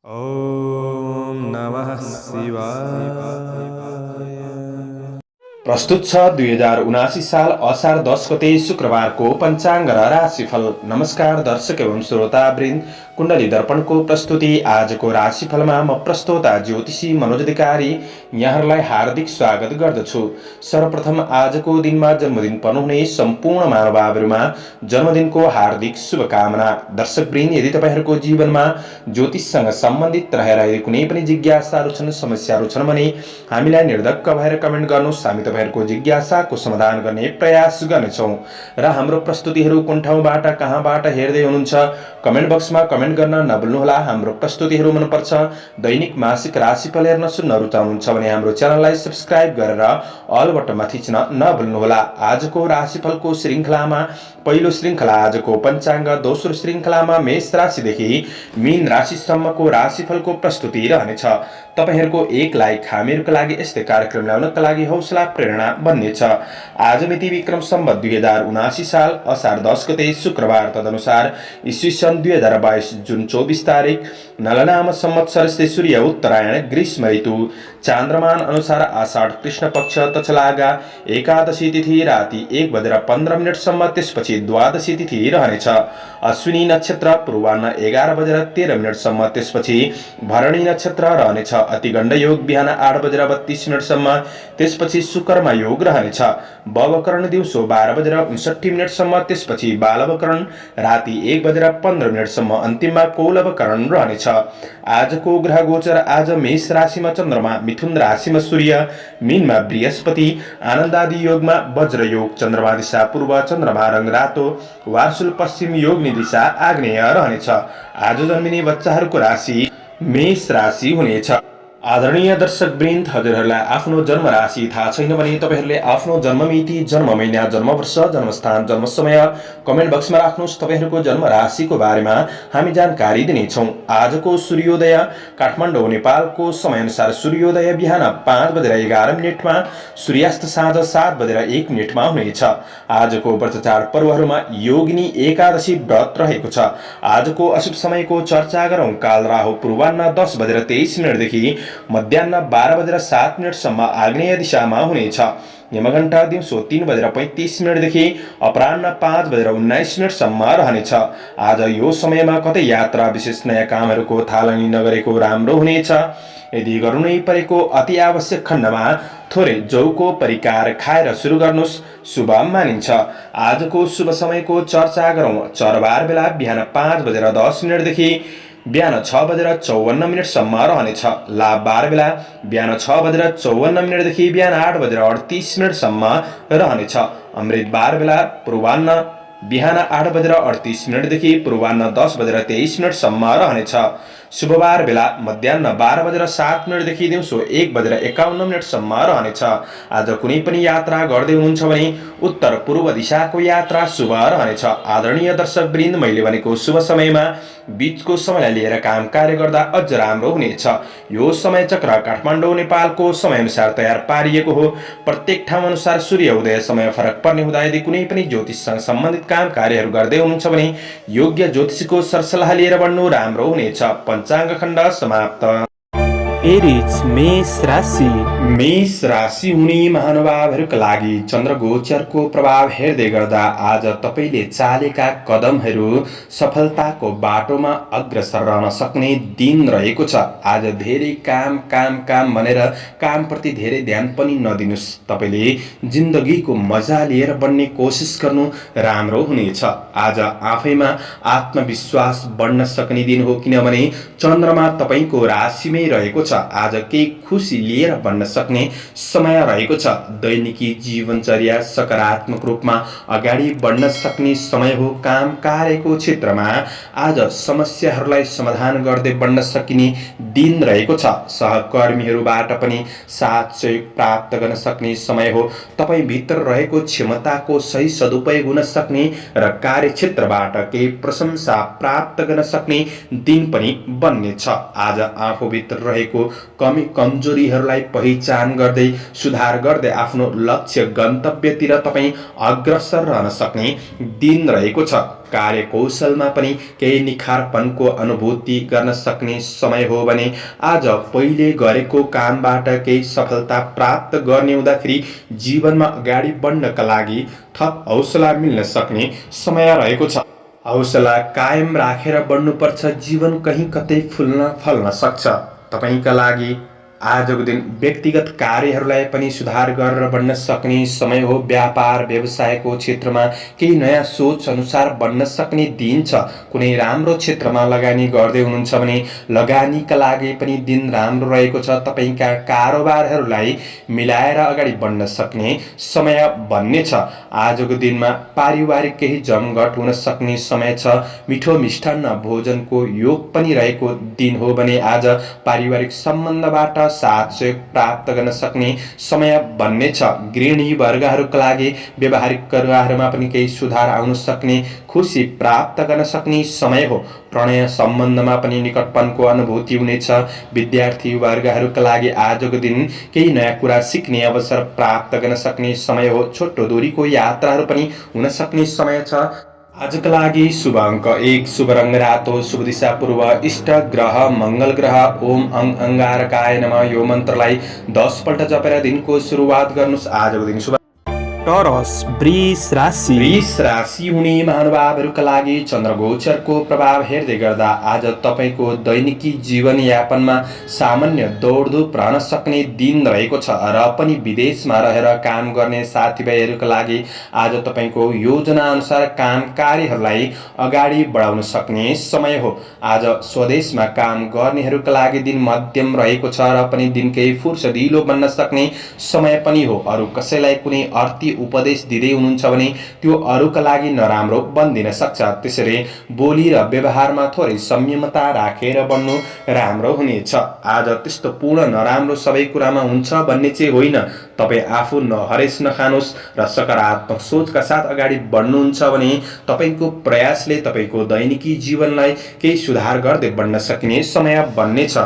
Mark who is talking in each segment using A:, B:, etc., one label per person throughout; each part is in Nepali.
A: ॐ नमः शिवाय।
B: प्रस्तुत छ 2079 साल असार 10 गते शुक्रबारको पञ्चाङ्ग र राशिफल। नमस्कार दर्शक एवं श्रोतावृन्द, कुण्डली दर्पणको प्रस्तुति आजको राशिफलमा म प्रस्तोता ज्योतिषी मनोज अधिकारी यहाँहरूलाई हार्दिक स्वागत गर्दछु। सर्वप्रथम आजको दिनमा जन्मदिन पर्नुहुने सम्पूर्ण महानुभावहरूमा जन्मदिनको हार्दिक शुभकामना। दर्शकवृन्द, यदि तपाईहरूको जीवनमा ज्योतिषसँग सम्बन्धित रहेर कुनै पनि जिज्ञासाहरू छन्, समस्याहरू छन् भने हामीलाई निर्धक्क भएर कमेन्ट गर्नुहोस्। हामी तपाईहरूको जिज्ञासाको समाधान गर्ने प्रयास गर्नेछौँ र हाम्रो प्रस्तुतिहरू कुन ठाउँबाट कहाँबाट हेर्दै हुनुहुन्छ कमेन्ट बक्समा कमेन्ट गर्न नभुल्नुहोला। हाम्रो प्रस्तुतिहरू मनपर्छ, दैनिक मासिक राशिफल हेर्न सुन्न रुचाउनुहुन्छ भने हाम्रो च्यानललाई सब्स्क्राइब गरेर अल बटनमा थिच्न नभुल्नुहोला। आजको राशिफलको श्रृङ्खलामा पहिलो श्रृङ्खला आजको पञ्चाङ्ग, दोस्रो श्रृङ्खलामा मेष राशिदेखि मीन राशिसम्मको राशिफलको प्रस्तुति रहनेछ। तपाईहरूको एक लाइक हामीहरूको लागि यस्तै कार्यक्रम ल्याउनका लागि हौसला प्रेरणा बन्नेछ। आज मिति विक्रम सम्वत 2079 साल असार 10 गते शुक्रबार, तदनुसार ईस्वी सन् 2022 जुन 24 तारिक नलनाम संवत्सर सूर्य उत्तरायण ग्रीष्म ऋतु, चान्द्रमान अनुसार आषाढ कृष्ण पक्ष तचलागा एकादशी तिथि राति 1:15 त्यसपछि द्वादशी तिथि रहनेछ। अश्विनी नक्षत्र पूर्वाह्न 11:13 त्यसपछि भरणी नक्षत्र रहनेछ। अतिगण्ड योग बिहान 8:32 त्यसपछि सुकर्म योग रहनेछ। बवकरण दिउँसो 12:59 त्यसपछि बालवकरण राति 1:15 अन्तिममा कौलवकरण रहनेछ। आजको ग्रह गोचर आज मेष राशिमा चन्द्रमा, मिथुन राशिमा सूर्य, मीनमा बृहस्पति, आनन्दादि योगमा वज्र योग, चन्द्रमा दिशा पूर्व, चन्द्रमा रंग रातो, वार्सुल पश्चिम, योगनी दिशा आग्नेय रहनेछ। आज जन्मिने बच्चाहरूको राशि मेष राशि हुनेछ। आदरणीय दर्शकवृन्द, हजुरहरूलाई आफ्नो जन्म राशि थाहा छैन भने तपाईहरूले आफ्नो जन्ममिति, जन्म महिना, जन्मवर्ष, जन्मस्थान, जन्म समय कमेन्ट बक्समा राख्नुहोस्। तपाईहरूको जन्म राशिको बारेमा हामी जानकारी दिनेछौँ। आजको सूर्योदय काठमाडौँ नेपालको समयअनुसार सूर्योदय बिहान 5:11 सूर्यास्त साँझ 7:01 हुनेछ। आजको व्रत चाड पर्वहरूमा योगिनी एकादशी व्रत रहेको छ। आजको अशुभ समयको चर्चा गरौँ। काल राहु पूर्वाह्न 10:23 देखि मध्याह्न 12:07 आग्नेय दिशामा हुनेछ। यमघण्टा दिउँसो 3:35 देखि अपराह्न 5:19 रहनेछ। आज यो समयमा कतै यात्रा, विशेष नयाँ कामहरूको थालनी नगरेको राम्रो हुनेछ। यदि गर्नै परेको अति आवश्यक खण्डमा थोरै जौको परिकार खाएर सुरु गर्नुहोस्, शुभ मानिन्छ। आजको शुभ समयको चर्चा गरौँ। चरबार बेला बिहान 5:10 देखि बिहान 6:54 रहनेछ। लाभ बार बेला बिहान 6:54 देखि बिहान 8:38 रहनेछ। अमृत बार बेला पूर्वाह्न बिहान 8:38 देखि पूर्वाह्न 10:23 रहनेछ। शुभबार बेला मध्याह्न 12:07 देखि दिउँसो 1:51 रहनेछ। आज कुनै पनि यात्रा गर्दै हुनुहुन्छ भने उत्तर पूर्व दिशाको यात्रा शुभ रहनेछ। आदरणीय दर्शकवृन्द, मैले भनेको शुभ समयमा बीचको समयलाई लिएर काम कार्य गर्दा अझ राम्रो हुनेछ। यो समय चक्र काठमाडौँ नेपालको समयअनुसार तयार पारिएको हो। प्रत्येक ठाउँ अनुसार सूर्य उदय समय फरक पर्ने हुँदा यदि कुनै पनि ज्योतिषसँग सम्बन्धित काम कार्यहरू गर्दै हुनुहुन्छ भने योग्य ज्योतिषीको सरसल्लाह लिएर बढ्नु राम्रो हुनेछ। पञ्चाङ्ग खण्ड समाप्त।
A: एरिज मेष राशि।
B: मेष राशि हुने महानुभावहरूका लागि चन्द्र गोचरको प्रभाव हेर्दै गर्दा आज तपाईले चालेका कदमहरू सफलताको बाटोमा अग्रसर रहन सक्ने दिन रहेको छ। आज धेरै काम काम काम भनेर कामप्रति धेरै ध्यान पनि नदिनुस्। तपाईले जिन्दगीको मजा लिएर बढ्ने कोसिस गर्नु राम्रो हुनेछ। आज आफैमा आत्मविश्वास बढ्न सक्ने दिन हो, किनभने चन्द्रमा तपाईको राशिमै रहेको छ। आज केही खुसी लिएर बन्न सक्ने समय रहेको छ। दैनिकी जीवनचर्या सकारात्मक रूपमा अगाडि बढ्न सक्ने समय हो। काम कार्यको क्षेत्रमा आज समस्याहरूलाई समाधान गर्दै बढ्न सकिने दिन रहेको छ। सहकर्मीहरूबाट पनि साथ सहयोग प्राप्त गर्न सक्ने समय हो। तपाईँ भित्र रहेको क्षमताको सही सदुपयोग हुन सक्ने र कार्यक्षेत्रबाट केही प्रशंसा प्राप्त गर्न सक्ने दिन पनि बन्नेछ। आज आफूभित्र रहेको रहेको कमी कमजोरीहरूलाई पहिचान गर्दै सुधार गर्दै आफ्नो लक्ष्य गन्तव्यतिर तपाईँ अग्रसर रहन सक्ने दिन रहेको छ। कार्यकौशलमा पनि केही निखारपनको अनुभूति गर्न सक्ने समय हो भने आज पहिले गरेको कामबाट केही सफलता प्राप्त गर्ने हुँदाखेरि जीवनमा अगाडि बढ्नका लागि थप हौसला मिल्न सक्ने समय रहेको छ। हौसला कायम राखेर बढ्नुपर्छ। जीवन कहीँ कतै फुल्न फल्न सक्छ। तपाईका लागि आजको दिन व्यक्तिगत कार्यहरूलाई पनि सुधार गरेर बढ्न सक्ने समय हो। व्यापार व्यवसायको क्षेत्रमा केही नयाँ सोच अनुसार बढ्न सक्ने दिन छ। कुनै राम्रो क्षेत्रमा लगानी गर्दै हुनुहुन्छ भने लगानीका लागि पनि दिन राम्रो रहेको छ। तपाईका कारोबारहरूलाई मिलाएर अगाडि बढ्न सक्ने समय बन्ने छ। आजको दिनमा पारिवारिक केही जमघट हुन सक्ने समय छ। मिठो मिष्टान्न भोजनको योग पनि रहेको दिन हो भने आज पारिवारिक सम्बन्धबाट साथ सहयोग प्राप्त गर्न सक्ने समय बन्ने छ। गृहिणी वर्गहरूका लागि व्यावहारिक कुराहरूमा पनि केही सुधार आउन सक्ने, खुसी प्राप्त गर्न सक्ने समय हो। प्रणय सम्बन्धमा पनि निकटपनको अनुभूति हुनेछ। विद्यार्थी वर्गहरूका लागि आजको दिन केही नयाँ कुरा सिक्ने अवसर प्राप्त गर्न सक्ने समय हो। छोटो दूरीको यात्राहरू पनि हुन सक्ने समय छ। आजका लागि शुभ अङ्क 1, शुभ रङ रातो, शुभ दिशा पूर्व, इष्ट ग्रह मङ्गल ग्रह। ओम अंगारकाय नमः यो मन्त्रलाई 10 पल्ट जपेर दिनको सुरुवात गर्नुस्। आजको दिन शुभ
A: टोरस वृष राशि।
B: वृष राशि हुने महानुभावहरूका लागि चन्द्रगोचरको प्रभाव हेर्दै गर्दा आज तपाईको दैनिकी जीवनयापनमा सामान्य दौडधुप रहन सक्ने दिन रहेको छ र पनि विदेशमा रहेर काम गर्ने साथीभाइहरूका लागि आज तपाईको योजना अनुसार काम कार्यहरूलाई अगाडि बढाउन सक्ने समय हो। आज स्वदेशमा काम गर्नेहरूका लागि दिन मध्यम रहेको छ र पनि दिन केही फुर्सदिलो बन्न सक्ने समय पनि हो। अरू कसैलाई कुनै अर्थी उपदेश दिँदै हुनुहुन्छ भने त्यो अरूका लागि नराम्रो बन्दिन सक्छ। त्यसैले बोली र व्यवहारमा थोरै संयमता राखेर बन्नु राम्रो हुनेछ। आज त्यस्तो पूर्ण नराम्रो सबै कुरामा हुन्छ भन्ने चाहिँ होइन। तपाईँ आफू नहरेस नखानुहोस् र सकारात्मक सोचका साथ अगाडि बढ्नुहुन्छ भने तपाईको प्रयासले तपाईको दैनिकी जीवनलाई केही सुधार गर्दै बढ्न सकिने समय बन्नेछ।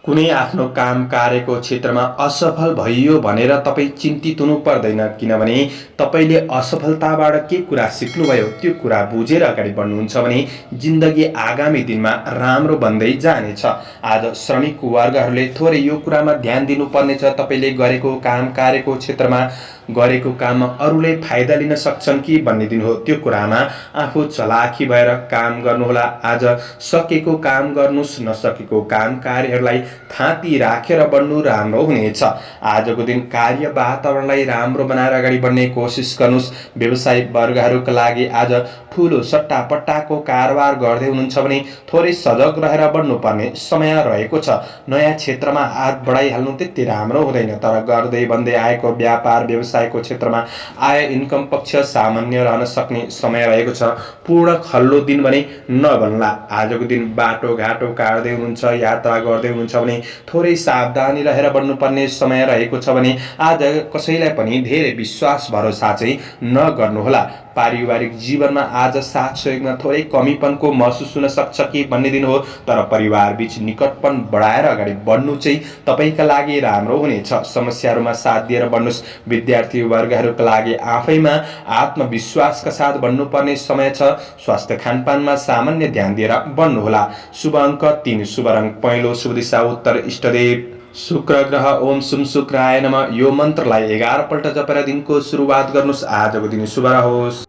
B: कुनै आफ्नो काम कार्यको क्षेत्रमा असफल भइयो भनेर तपाईँ चिन्तित हुनु पर्दैन, किनभने तपाईले असफलताबाट के कुरा सिक्नुभयो त्यो कुरा बुझेर अगाडि बढ्नुहुन्छ भने जिन्दगी आगामी दिनमा राम्रो बन्दै जानेछ। आज श्रमिक वर्गहरूले थोरै यो कुरामा ध्यान दिनुपर्नेछ। तपाईले गरेको काम कार्यको क्षेत्रमा गरेको काममा अरूले फाइदा लिन सक्छन् कि भन्ने दिन हो। त्यो कुरामा आफू चलाखी भएर काम गर्नुहोला। आज सकेको काम गर्नुस्, नसकेको काम कार्यहरूलाई थाती राखेर बढ्नु राम्रो हुनेछ। आजको दिन कार्य वातावरणलाई राम्रो बनाएर अगाडि बढ्ने कोसिस गर्नुस्। व्यवसायिक वर्गहरूका लागि आज ठुलो सट्टापट्टाको कारोबार गर्दै हुनुहुन्छ भने थोरै सजग रहेर बढ्नुपर्ने समय रहेको छ। नयाँ क्षेत्रमा हात बढाइहाल्नु त्यति राम्रो हुँदैन, तर गर्दै बन्दै आएको व्यापार व्यवसायको क्षेत्रमा आय इन्कम पक्ष सामान्य रहन सक्ने समय रहेको छ। पूर्ण खल्लो दिन भने नबन्ला। आजको दिन बाटोघाटो काट्दै हुनुहुन्छ, यात्रा गर्दै हुनुहुन्छ भने थोरै सावधानी रहेर बढ्नुपर्ने समय रहेको छ भने आज कसैलाई पनि धेरै विश्वास भरोसा चाहिँ नगर्नुहोला। पारिवारिक जीवनमा आज साथ सहयोगमा थोरै कमीपनको महसुस हुन सक्छ कि भन्ने दिन हो, तर परिवार बीच निकटपन बढाएर अगाडि बढ्नु चाहिँ तपाईका लागि राम्रो हुनेछ। समस्याहरूमा साथ दिएर बढ्नुस्। विद्यार्थी वर्गहरूका लागि आफैमा आत्मविश्वासका साथ बढ्नुपर्ने समय छ। स्वास्थ्य खानपानमा सामान्य ध्यान दिएर बढ्नुहोला। शुभ अङ्क 3, शुभ रङ पहेँलो, शुभ दिशा उत्तर, इष्टदेव शुक्र ग्रह। ओम सुम शुक्राय नमः यो मन्त्रलाई 11 पल्ट जपेर दिनको सुरुवात गर्नुस्। आजको दिन शुभ रहोस्।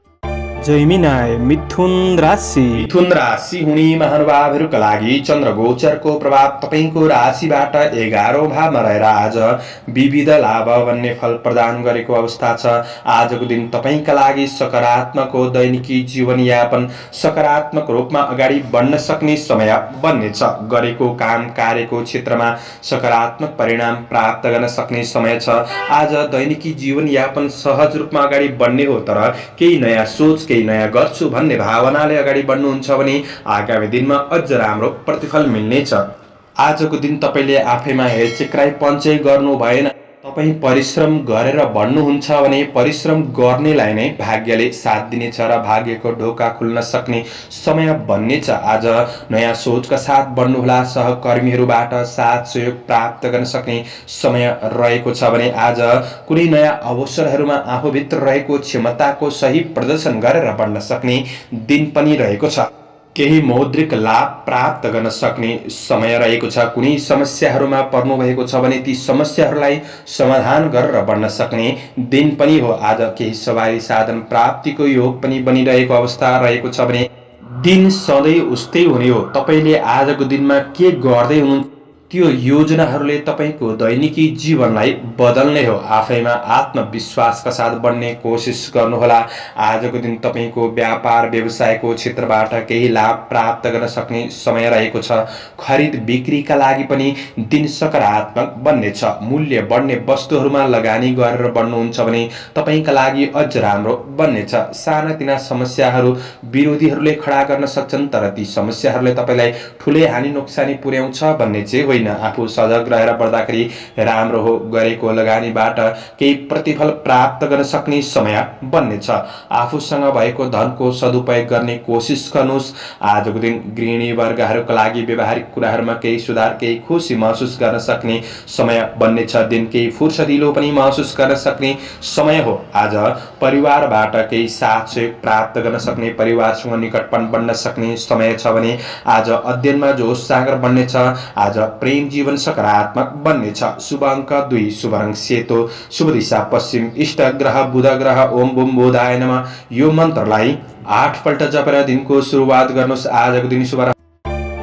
A: जैमिनाय मिथुन राशि।
B: मिथुन राशि हुने महानुभावहरूका लागि चन्द्रगोचरको प्रभाव तपाईको राशिबाट 11औं भावमा रहेर आज विविध लाभ भन्ने फल प्रदान गरेको अवस्था छ। आजको दिन तपाईका लागि सकारात्मक हो। दैनिकी जीवनयापन सकारात्मक रूपमा अगाडि बढ्न सक्ने समय बन्नेछ। गरेको काम कार्यको क्षेत्रमा सकारात्मक परिणाम प्राप्त गर्न सक्ने समय छ। आज दैनिकी जीवनयापन सहज रूपमा अगाडि बढ्ने हो, तर केही नयाँ सोच केही नयाँ गर्छु भन्ने भावनाले अगाडि बढ्नुहुन्छ भने आगामी दिनमा अझ राम्रो प्रतिफल मिल्नेछ। आजको दिन तपाईले आफैमा हेरचेक्राइ पञ्चै गर्नु भएन। तपाईँ परिश्रम गरेर बढ्नुहुन्छ भने परिश्रम गर्नेलाई नै भाग्यले साथ दिनेछ र भाग्यको ढोका खुल्न सक्ने समय बन्नेछ। आज नयाँ सोचका साथ बढ्नुहोला। सहकर्मीहरूबाट साथ सहयोग प्राप्त गर्न सक्ने समय रहेको छ भने आज कुनै नयाँ अवसरहरूमा आफूभित्र रहेको क्षमताको सही प्रदर्शन गरेर बढ्न सक्ने दिन पनि रहेको छ। केही मौद्रिक लाभ प्राप्त गर्न सक्ने समय रहेको छ। कुनै समस्याहरूमा पर्नुभएको छ भने ती समस्याहरूलाई समाधान गरेर बढ्न सक्ने दिन पनि हो। आज केही सवारी साधन प्राप्तिको योग पनि बनिरहेको अवस्था रहेको छ भने दिन सधैँ उस्तै हुने हो। तपाईँले आजको दिनमा के गर्दै हुनुहुन्छ त्यो योजनाहरूले तपाईँको दैनिकी जीवनलाई बदल्ने हो। आफैमा आत्मविश्वासका साथ बढ्ने कोसिस गर्नुहोला। आजको दिन तपाईँको व्यापार व्यवसायको क्षेत्रबाट केही लाभ प्राप्त गर्न सक्ने समय रहेको छ। खरिद बिक्रीका लागि पनि दिन सकारात्मक बन्नेछ। मूल्य बढ्ने वस्तुहरूमा लगानी गरेर बढ्नुहुन्छ भने तपाईँका लागि अझ राम्रो बन्नेछ। सानातिना समस्याहरू विरोधीहरूले खडा गर्न सक्छन्, तर ती समस्याहरूले तपाईँलाई ठुलै हानि नोक्सानी पुर्याउँछ भन्ने चाहिँ आफू सजग रहेर बढ्दाखेरि राम्रो हो। गरेको लगानीबाट केही प्रतिफल प्राप्त गर्न सक्ने समय बन्नेछ। आफूसँग भएको धनको सदुपयोग गर्ने कोसिस गर्नुहोस्। आजको दिन गृहिणी वर्गहरूका लागि व्यवहारिक कुराहरूमा केही सुधार, केही खुसी महसुस गर्न सक्ने समय बन्नेछ। दिन केही फुर्सदिलो पनि महसुस गर्न सक्ने समय हो। आज परिवारबाट केही साथ सहयोग प्राप्त गर्न सक्ने, परिवारसँग निकटपन बढ्न सक्ने समय छ भने आज अध्ययनमा जोस जागर बन्नेछ। आज प्रेम जीवन सकारात्मक बन्नेछ। शुभ अङ्क 2, शुभ रङ सेतो, शुभ दिशा पश्चिम, इष्ट ग्रह बुध ग्रह। ओम बुम बोधाय नमः यो मन्त्रलाई 8 पल्ट जपेर दिनको सुरुवात गर्नुहोस्। आजको दिन शुभ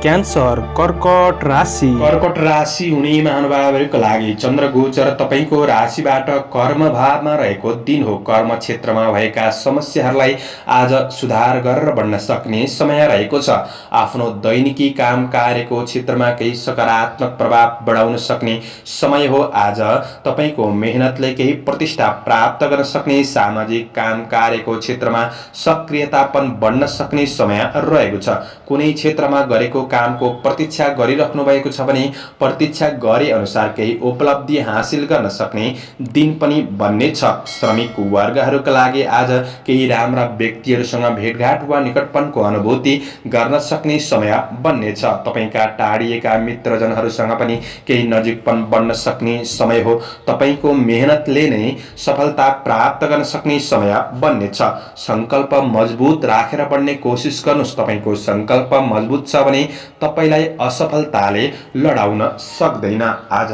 A: क्यान्सर कर्कट राशि।
B: कर्कट राशि हुने महानुभावहरूका लागि चन्द्र गोचर तपाईँको राशिबाट कर्म भावमा रहेको दिन हो। कर्म क्षेत्रमा भएका समस्याहरूलाई आज सुधार गरेर बढ्न सक्ने समय रहेको छ। आफ्नो दैनिकी काम कार्यको क्षेत्रमा केही सकारात्मक प्रभाव बढाउन सक्ने समय हो। आज तपाईँको मेहनतले केही प्रतिष्ठा प्राप्त गर्न सक्ने, सामाजिक काम कार्यको क्षेत्रमा सक्रियतापन बढ्न सक्ने समय रहेको छ। कुनै क्षेत्रमा गरेको कामको प्रतीक्षा गरिराख्नु भएको छ भने प्रतीक्षा गरे अनुसार केही उपलब्धि हासिल गर्न सक्ने दिन पनि बन्नेछ। श्रमिक वर्गहरूका लागि आज केही राम्रा व्यक्तिहरूसँग भेटघाट वा निकटपनको अनुभूति गर्न सक्ने समय बन्नेछ। तपाईँका टाढिएका मित्रजनहरूसँग पनि केही नजिकपन बन्न सक्ने समय हो। तपाईँको मेहनतले नै सफलता प्राप्त गर्न सक्ने समय बन्नेछ। सङ्कल्प मजबुत राखेर बढ्ने कोसिस गर्नुहोस्। तपाईँको सङ्कल्प मजबुत छ भने तपाईलाई असफलताले लडाउन सक्दैन। आज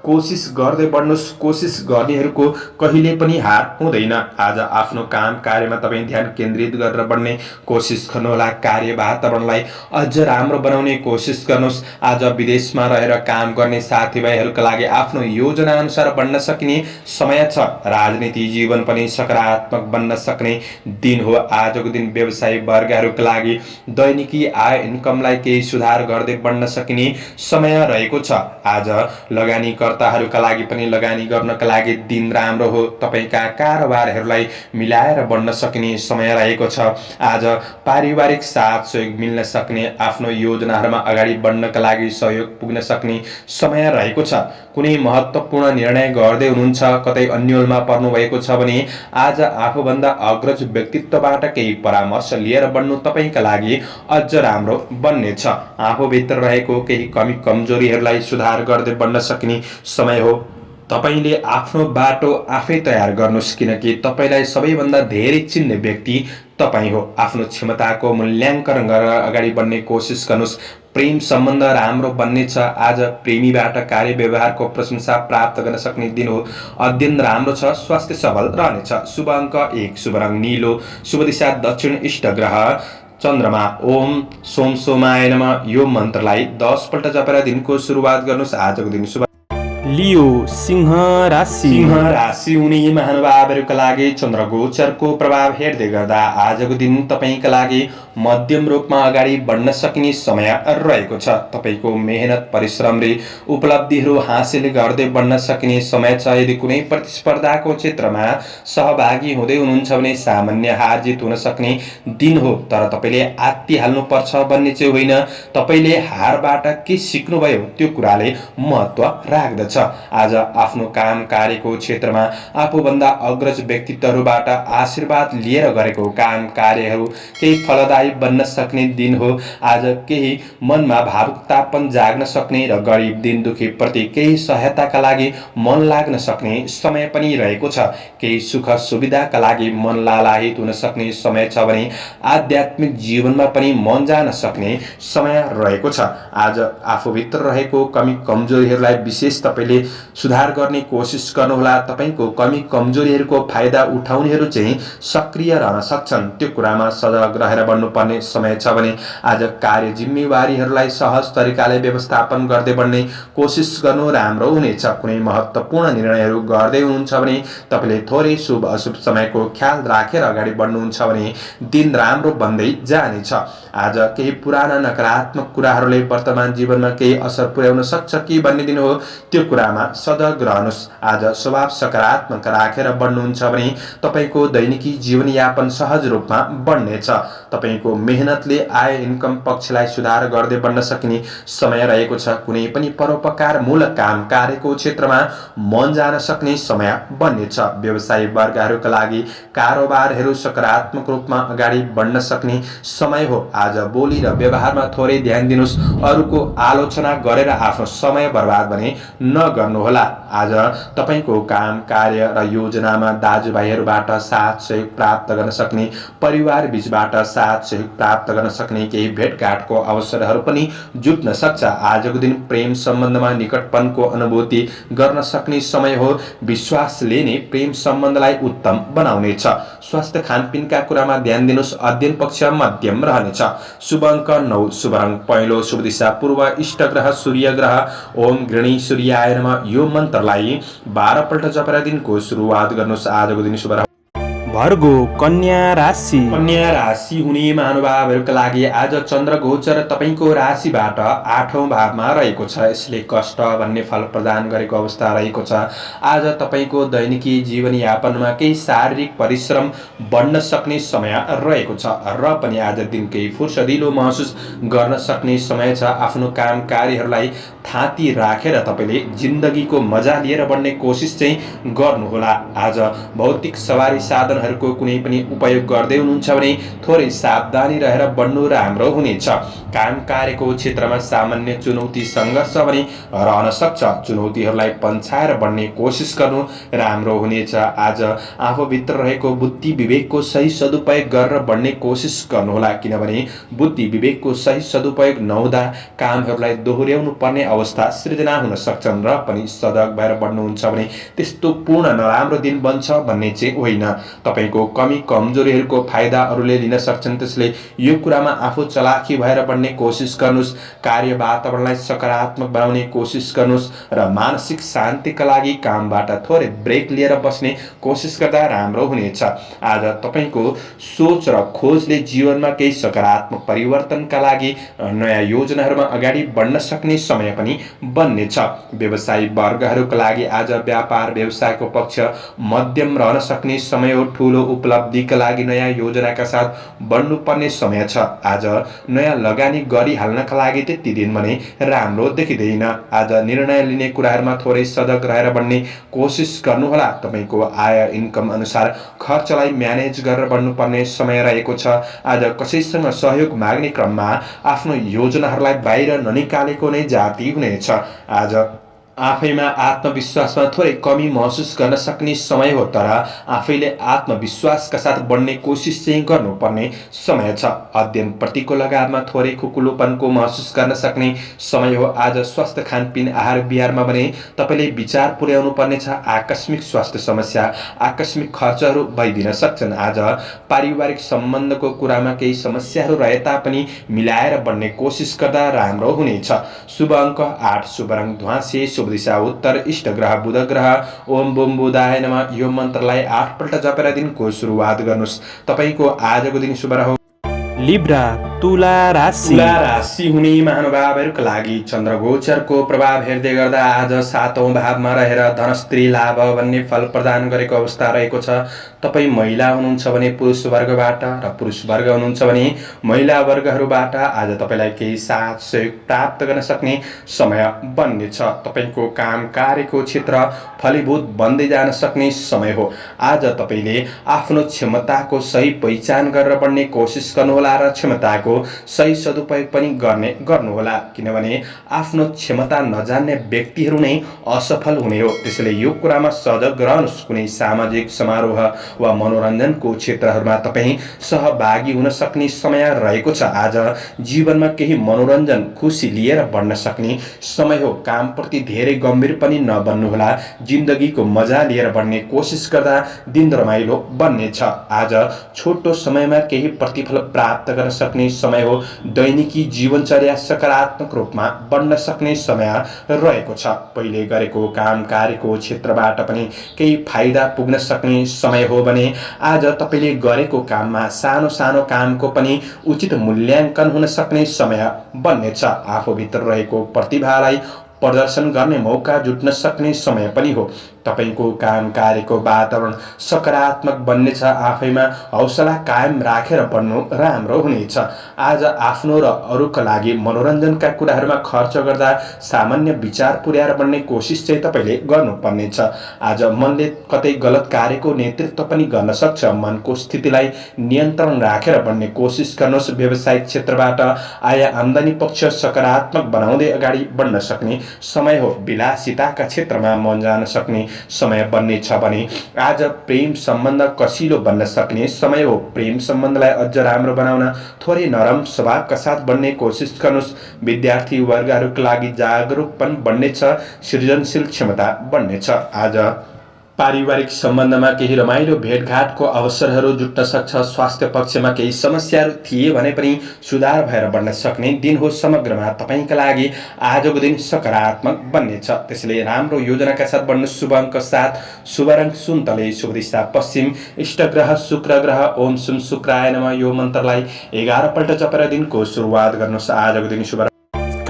B: कोसिस गर्दै बढ्नुहोस्। कोसिस गर्नेहरूको कहिले पनि हार हुँदैन। आज आफ्नो काम कार्यमा तपाईँ ध्यान केन्द्रित गरेर बढ्ने कोसिस गर्नुहोला। कार्य वातावरणलाई अझ राम्रो बनाउने कोसिस गर्नुहोस्। आज विदेशमा रहेर काम गर्ने साथीभाइहरूका लागि आफ्नो योजना अनुसार बढ्न सकिने समय छ। राजनीति जीवन पनि सकारात्मक बन्न सक्ने दिन हो। आजको दिन व्यवसायी वर्गहरूका लागि दैनिकी आय इन्कमलाई केही सुधार गर्दै बढ्न सकिने समय रहेको छ। आज लगानीकर्ताहरूका लागि पनि लगानी गर्नका लागि दिन राम्रो हो। तपाईका कारोबारहरूलाई मिलाएर बढ्न सकिने समय रहेको छ। आज पारिवारिक साथ सहयोग मिल्न सक्ने, आफ्नो योजनाहरूमा अगाडि बढ्नका लागि सहयोग पुग्न सक्ने समय रहेको छ। कुनै महत्त्वपूर्ण निर्णय गर्दै हुनुहुन्छ, कतै अन्यलमा पर्नु भएको छ भने आज आफूभन्दा अग्रज व्यक्तित्वबाट केही परामर्श लिएर बढ्नु तपाईका लागि अझ राम्रो बन्नेछ। आफूभित्र रहेको केही कमी कमजोरीहरूलाई सुधार गर्दै बढ्न सकिने समय हो। तपाईले आफ्नो बाटो आफै तयार गर्नुहोस्, किनकि तपाईलाई सबैभन्दा धेरै चिन्ने व्यक्ति तपाईँ हो। आफ्नो क्षमताको मूल्याङ्कन गरेर अगाडि बढ्ने कोसिस गर्नुहोस्। प्रेम सम्बन्ध राम्रो बन्नेछ। आज प्रेमीबाट कार्य व्यवहारको प्रशंसा प्राप्त गर्न सक्ने दिन हो। अध्ययन राम्रो छ। स्वास्थ्य सबल रहनेछ। शुभ अङ्क 1, शुभ रङ नीलो, शुभ दिशा दक्षिण, इष्ट ग्रह चन्द्रमा। ओम सोम सोमाय नमः यो मन्त्रलाई 10 पल्ट जपेर दिनको सुरुवात गर्नुहोस्। आजको दिन शुभ
A: लियो सिंह राशि।
B: सिंह राशि हुने महानुभावहरूका लागि चन्द्र गोचरको प्रभाव हेर्दै गर्दा आजको दिन तपाईका लागि मध्यम रूपमा अगाडि बढ्न सकिने समय रहेको छ। तपाईको मेहनत परिश्रमले उपलब्धिहरू हासिल गर्दै बढ्न सकिने समय छ। यदि कुनै प्रतिस्पर्धाको क्षेत्रमा सहभागी हुँदै हुनुहुन्छ भने सामान्य हार जित हुन सक्ने दिन हो। तर तपाईले आत्तिहाल्नुपर्छ भन्ने चाहिँ होइन। तपाईले हारबाट के सिक्नुभयो त्यो कुराले महत्त्व राख्दछ। छ। आज आफ्नो काम कार्यको क्षेत्रमा आफूभन्दा अग्रज व्यक्तित्वहरूबाट आशीर्वाद लिएर गरेको काम कार्यहरू केही फलदायी बन्न सक्ने दिन हो। आज केही मनमा भावुकतापन जाग्न सक्ने र गरिब दीन दुखी प्रति केही सहायताका लागि मन लाग्न सक्ने समय पनि रहेको छ। केही सुख सुविधाका लागि मन लालायित हुन सक्ने समय छ भने आध्यात्मिक जीवनमा पनि मन जान सक्ने समय रहेको छ। आज आफूभित्र रहेको कमी कमजोरीहरूलाई विशेष तपाईले सुधार गर्ने कोसिस गर्नुहोला। तपाईको कमी कमजोरीहरूको फाइदा उठाउनेहरू चाहिँ सक्रिय रहन सक्छन्, त्यो कुरामा सजग रहेर बढ्नुपर्ने समय छ भने आज कार्य जिम्मेवारीहरूलाई सहज तरिकाले व्यवस्थापन गर्दै बढ्ने कोसिस गर्नु राम्रो हुनेछ। कुनै महत्त्वपूर्ण निर्णयहरू गर्दै हुनुहुन्छ भने तपाईले थोरै शुभ अशुभ समयको ख्याल राखेर अगाडि बढ्नुहुन्छ भने दिन राम्रो बन्दै जानेछ। आज केही पुराना नकारात्मक कुराहरूले वर्तमान जीवनमा केही असर पुर्याउन सक्छ कि भन्ने दिन हो, त्यो कुरामा सजग रहनुहोस्। आज स्वभाव सकारात्मक राखेर बढ्नुहुन्छ भने तपाईको दैनिकी जीवनयापन सहज रूपमा बढ्नेछ। तपाईको मेहनतले आय इन्कम पक्षलाई सुधार गर्दै बढ्न सकिने समय रहेको छ। कुनै पनि परोपकारमूलक काम कार्यको क्षेत्रमा मन जान सक्ने समय बन्नेछ। व्यवसायी वर्गहरूका लागि कारोबारहरू सकारात्मक रूपमा अगाडि बढ्न सक्ने समय हो। आज बोली र व्यवहारमा थोरै ध्यान दिनुहोस्, अरूको आलोचना गरेर आफ्नो समय बर्बाद भने नगर्नुहोला। आज तपाईको काम कार्य र योजनामा दाजुभाइहरूबाट साथ सहयोग प्राप्त गर्न सक्ने, परिवार बीचबाट साथ सहयोग प्राप्त गर्न सक्ने केही भेटघाटको अवसरहरू पनि जुट्न सक्छ। आजको दिन प्रेम सम्बन्धमा निकटपनको अनुभूति गर्न सक्ने समय हो। विश्वासले नै प्रेम सम्बन्धलाई उत्तम बनाउनेछ। स्वास्थ्य खानपिनका कुरामा ध्यान दिनुहोस्। अध्ययन पक्ष मध्यम रहनेछ। शुभ अङ्क 9, शुभ रङ पहेँलो, शुभ दिशा पूर्व, इष्ट ग्रह सूर्य ग्रह। ओम गृणी सूर्याय नमः यो मन्त्रलाई 12 पल्ट जपेर दिनको सुरुवात गर्नुहोस्। आजको दिन शुभ
A: भर्गो कन्या राशि।
B: कन्या राशि हुने महानुभावहरूका लागि आज चन्द्र गोचर तपाईको राशिबाट 8औं भावमा रहेको छ। यसले कष्ट भन्ने फल प्रदान गरेको अवस्था रहेको छ। आज तपाईको दैनिकी जीवनयापनमा केही शारीरिक परिश्रम बढ्न सक्ने समय रहेको छ र पनि आज दिन केही फुर्सदिलो महसुस गर्न सक्ने समय छ। आफ्नो काम कार्यहरूलाई थाती राखेर तपाईले जिन्दगीको मजा लिएर बढ्ने कोसिस चाहिँ गर्नुहोला। आज भौतिक सवारी साधनहरूको कुनै पनि उपयोग गर्दै हुनुहुन्छ भने थोरै सावधानी रहेर बढ्नु राम्रो हुनेछ। काम कार्यको क्षेत्रमा सामान्य चुनौती सङ्घर्ष पनि रहन सक्छ। चुनौतीहरूलाई पन्छाएर बढ्ने कोसिस गर्नु राम्रो हुनेछ। आज आफूभित्र रहेको बुद्धि विवेकको सही सदुपयोग गरेर बढ्ने कोसिस गर्नुहोला, किनभने बुद्धि विवेकको सही सदुपयोग नहुँदा कामहरूलाई दोहोर्याउनु पर्ने अवस्था सृजना हुन सक्छन् र पनि सजग भएर बढ्नुहुन्छ भने त्यस्तो पूर्ण नराम्रो दिन बन्छ भन्ने चाहिँ होइन। तपाईको कमी कमजोरीहरूको फाइदा अरूले लिन सक्छन्, त्यसले यो कुरामा आफू चलाखी भएर बढ्ने कोसिस गर्नुहोस्। कार्य वातावरणलाई सकारात्मक बनाउने कोसिस गर्नुहोस् र मानसिक शान्तिका लागि कामबाट थोरै ब्रेक लिएर बस्ने कोसिस गर्दा राम्रो हुनेछ। आज तपाईको सोच र खोजले जीवनमा केही सकारात्मक परिवर्तनका लागि नयाँ योजनाहरूमा अगाडि बढ्न सक्ने समय पनि बन्नेछ। व्यवसायी वर्गहरूका लागि आज व्यापार व्यवसायको पक्ष मध्यम रहन सक्ने समय हो। ठूलो उपलब्धिका लागि नयाँ योजनाका साथ बढ्नुपर्ने समय छ। आज नयाँ लगानी गरिहाल्नका लागि त्यति दिन भने राम्रो देखिँदैन। आज निर्णय लिने कुराहरूमा थोरै सजग रहेर बढ्ने कोसिस गर्नुहोला। तपाईको आय इन्कम अनुसार खर्चलाई म्यानेज गरेर बढ्नुपर्ने समय रहेको छ। आज कसैसँग सहयोग माग्ने क्रममा आफ्नो योजनाहरूलाई बाहिर ननिकालेको नै जाति हुनेछ। आज आफैमा आत्मविश्वासमा थोरै कमी महसुस गर्न सक्ने समय हो, तर आफैले आत्मविश्वासका साथ बढ्ने कोसिस चाहिँ गर्नुपर्ने समय छ। अध्ययन प्रतिको लगावमा थोरै खुकुलोपनको महसुस गर्न सक्ने समय हो। आज स्वास्थ्य खानपिन आहार विहारमा भने तपाईले विचार पुर्याउनु पर्नेछ। आकस्मिक स्वास्थ्य समस्या आकस्मिक खर्चहरू भइदिन सक्छन्। आज पारिवारिक सम्बन्धको कुरामा केही समस्याहरू रहे तापनि मिलाएर बढ्ने कोसिस गर्दा राम्रो हुनेछ। शुभ अङ्क 8, शुभ रङ ध्वाँसे, शुभ दिशा उत्तर, इष्ट ग्रह बुध ग्रह। ओम बुम बुधाय नमः यो मन्त्रलाई 8 पल्ट जपेर दिनको सुरुवात गर्नुहोस्। तपाईको आजको दिन शुभ रहोस्।
A: लिब्रा तुला राशि
B: तुला राशि हुने महानुभावहरूका लागि चन्द्रगोचरको प्रभाव हेर्दै गर्दा आज 7औं भावमा रहेर धनस्त्री लाभ भन्ने फल प्रदान गरेको अवस्था रहेको छ। तपाईँ महिला हुनुहुन्छ भने पुरुष वर्गबाट र पुरुष वर्ग हुनुहुन्छ भने महिला वर्गहरूबाट आज तपाईँलाई केही साथ सहयोग प्राप्त गर्न सक्ने समय बन्नेछ। तपाईँको काम कार्यको क्षेत्र फलीभूत बन्दै जान सक्ने समय हो। आज तपाईँले आफ्नो क्षमताको सही पहिचान गरेर बढ्ने कोसिस गर्नुहोला र क्षमताको सही सदुपयोग पनि गर्नुहोला, किनभने आफ्नो क्षमता नजान्ने व्यक्तिहरू नै असफल हुने हो। त्यसैले यो कुरामा सजग रहनुहोस्। कुनै सामाजिक समारोह वा मनोरञ्जनको क्षेत्रहरूमा तपाईँ सहभागी हुन सक्ने समय रहेको छ। आज जीवनमा केही मनोरञ्जन खुसी लिएर बढ्न सक्ने समय हो। कामप्रति धेरै गम्भीर पनि नबन्नुहोला। जिन्दगीको मजा लिएर बढ्ने कोसिस गर्दा दिन रमाइलो बन्नेछ। आज छोटो समयमा केही प्रतिफल प्राप्त गर्न सक्ने समय हो। दैनिकी जीवनचर्या सकारात्मक रूपमा बढ्न सक्ने समय रहेको छ। पहिले गरेको काम कार्यको क्षेत्रबाट पनि केही फाइदा पुग्न सक्ने समय हो भने आज तपाईले गरेको काममा सानो सानो कामको पनि उचित मूल्याङ्कन हुन सक्ने समय बन्नेछ। आफूभित्र रहेको प्रतिभालाई प्रदर्शन गर्ने मौका जुट्न सक्ने समय पनि हो। तपाईको काम कार्यको वातावरण सकारात्मक बन्नेछ। आफैमा हौसला कायम राखेर बढ्नु राम्रो हुनेछ। आज आफ्नो र अरूका लागि मनोरञ्जनका कुराहरूमा खर्च गर्दा सामान्य विचार पुर्याएर बढ्ने कोसिस चाहिँ तपाईले गर्नुपर्नेछ। आज मनले कतै गलत कार्यको नेतृत्व पनि गर्न सक्छ। मनको स्थितिलाई नियन्त्रण राखेर बढ्ने कोसिस गर्नुहोस्। व्यावसायिक क्षेत्रबाट आय आम्दानी पक्ष सकारात्मक बनाउँदै अगाडि बढ्न सक्ने समय हो। विलासिताका क्षेत्रमा मन जान सक्ने समय बन्नेछ भने आज प्रेम सम्बन्ध कसिलो बन्न सक्ने समय हो। प्रेम सम्बन्धलाई अझ राम्रो बनाउन थोरै नरम स्वभावका साथ बढ्ने कोसिस गर्नुहोस्। विद्यार्थी वर्गहरूका लागि जागरुकपन बढ्नेछ। सृजनशील क्षमता बढ्नेछ। आज पारिवारिक सम्बन्धमा केही रमाइलो भेटघाटको अवसरहरू जुट्न सक्छ। स्वास्थ्य पक्षमा केही समस्याहरू थिए भने पनि सुधार भएर बढ्न सक्ने दिन हो। समग्रमा तपाईका लागि आजको दिन सकारात्मक बन्नेछ। त्यसैले राम्रो योजनाका साथ बढ्नु। शुभ अङ्क 7, शुभ रङ सुन्तले, शुभ दिशा पश्चिम, इष्ट ग्रह शुक्र ग्रह। ओम सुम शुक्राय नमः। यो मन्त्रलाई 11 पल्ट जपेर दिनको सुरुवात गर्नुहोस्। आजको दिन शुभ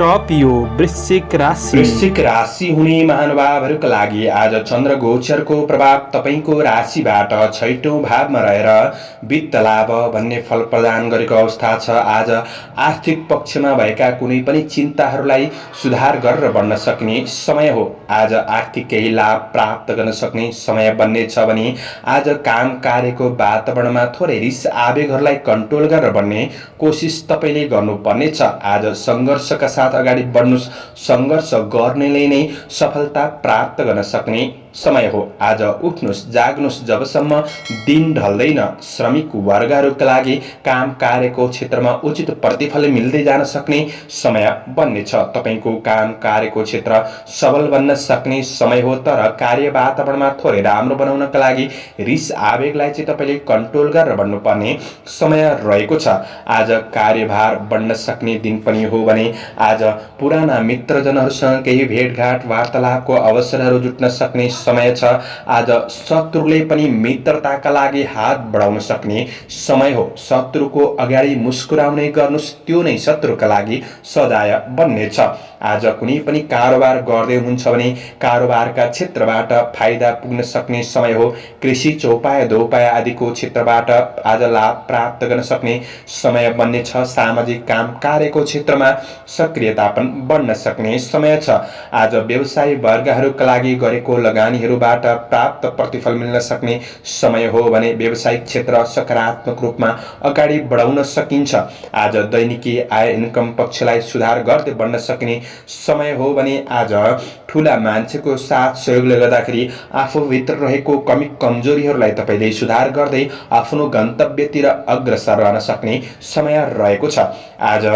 A: स्कर्पियो वृश्चिक राशि
B: वृश्चिक राशि हुने महानुभावहरूका लागि आज चन्द्र गोचरको प्रभाव तपाईको राशिबाट 6औं भावमा रहेर वित्त लाभ भन्ने फल प्रदान गरेको अवस्था छ। आज आर्थिक पक्षमा भएका कुनै पनि चिन्ताहरूलाई सुधार गरेर बढ्न सक्ने समय हो। आज आर्थिक केही लाभ प्राप्त गर्न सक्ने समय बन्नेछ भने आज काम कार्यको वातावरणमा थोरै रिस आवेगहरूलाई कन्ट्रोल गरेर बढ्ने कोसिस तपाईले गर्नुपर्नेछ। आज सङ्घर्षका साथ अगाडि बढ्नुस्। सङ्घर्ष गर्नेले नै सफलता प्राप्त गर्न सक्ने समय हो। आज उठ्नुस् जाग्नुस् जबसम्म दिन ढल्दैन। श्रमिक वर्गहरूका लागि काम कार्यको क्षेत्रमा उचित प्रतिफल मिल्दै जान सक्ने समय बन्नेछ। तपाईको काम कार्यको क्षेत्र सबल बन्न सक्ने समय हो। तर कार्य वातावरणमा थोरै राम्रो बनाउनका लागि रिस आवेगलाई चाहिँ तपाईले कन्ट्रोल गरेर बढ्नुपर्ने समय रहेको छ। आज कार्यभार बढ्न सक्ने दिन पनि हो भने आज पुराना मित्रजनहरूसँग केही भेटघाट वार्तालापको अवसरहरू जुट्न सक्ने समय छ। आज शत्रुले पनि मित्रताका लागि हात बढाउन सक्ने समय हो। शत्रुको अगाडि मुस्कुराउने गर्नुस्, त्यो नै शत्रुका लागि सजाय बन्नेछ। आज कुनै पनि कारोबार गर्दै हुनुहुन्छ भने कारोबारका क्षेत्रबाट फाइदा पुग्न सक्ने समय हो। कृषि चौपाया दोपाया आदिको क्षेत्रबाट आज लाभ प्राप्त गर्न सक्ने समय बन्नेछ। सामाजिक काम कार्यको क्षेत्रमा सक्रियता पनि बढ्न सक्ने समय छ। आज व्यवसायी वर्गहरूका लागि गरेको लगानीहरूबाट प्राप्त प्रतिफल मिल्न सक्ने समय हो भने व्यावसायिक क्षेत्र सकारात्मक रूपमा अगाडि बढाउन सकिन्छ। आज दैनिकी आय इन्कम पक्षलाई सुधार गर्दै बढ्न सक्ने समय हो भने आज ठूला मान्छेको साथ सहयोगले गर्दाखेरि आफूभित्र रहेको कमी कमजोरीहरूलाई तपाईले सुधार गर्दै आफ्नो गन्तव्यतिर अग्रसर रहन सक्ने समय रहेको छ। आज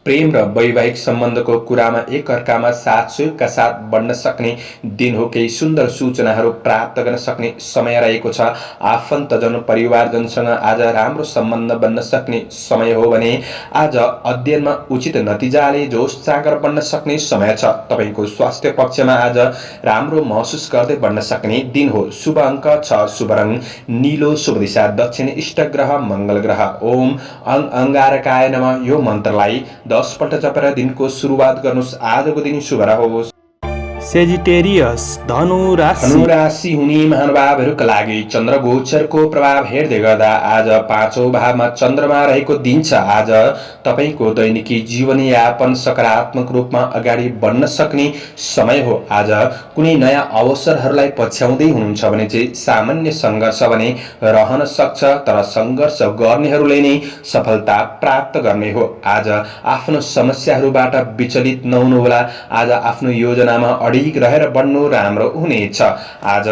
B: प्रेम र वैवाहिक सम्बन्धको कुरामा एकअर्कामा साथ सहयोगका साथ बढ्न सक्ने दिन हो। केही सुन्दर सूचनाहरू प्राप्त गर्न सक्ने समय रहेको छ। आफन्तजन परिवारजनसँग आज राम्रो सम्बन्ध बन्न सक्ने समय हो भने आज अध्ययनमा उचित नतिजाले जोस जाँगर बन्न सक्ने समय छ। तपाईको स्वास्थ्य पक्षमा आज राम्रो महसुस गर्दै बढ्न सक्ने दिन हो। शुभ अङ्क 6, शुभ रङ नीलो, शुभ दिशा दक्षिण, इष्ट ग्रह मंगल ग्रह। ओम अंगारकाय नमः यो मन्त्रलाई 10 पल्ट जपेर दिनको सुरुवात गर्नुस्। आजको दिन शुभ रहोस्।
A: सेजिटेरियस धनु
B: राशि हुने महानुभावहरूका लागि चन्द्र गोचरको प्रभाव हेर्दै गर्दा आज 5औं भावमा चन्द्रमा रहेको दिन छ। आज तपाईको दैनिकी जीवनयापन सकारात्मक रूपमा अगाडि बढ्न सक्ने समय हो। आज कुनै नयाँ अवसरहरूलाई पछ्याउँदै हुनुहुन्छ भने चाहिँ सामान्य सङ्घर्ष भने रहन सक्छ, तर सङ्घर्ष गर्नेहरूले नै सफलता प्राप्त गर्ने हो। आज आफ्नो समस्याहरूबाट विचलित नहुनुहोला। आज आफ्नो योजनामा अडिग रहेर बढ्नु राम्रो हुनेछ। आज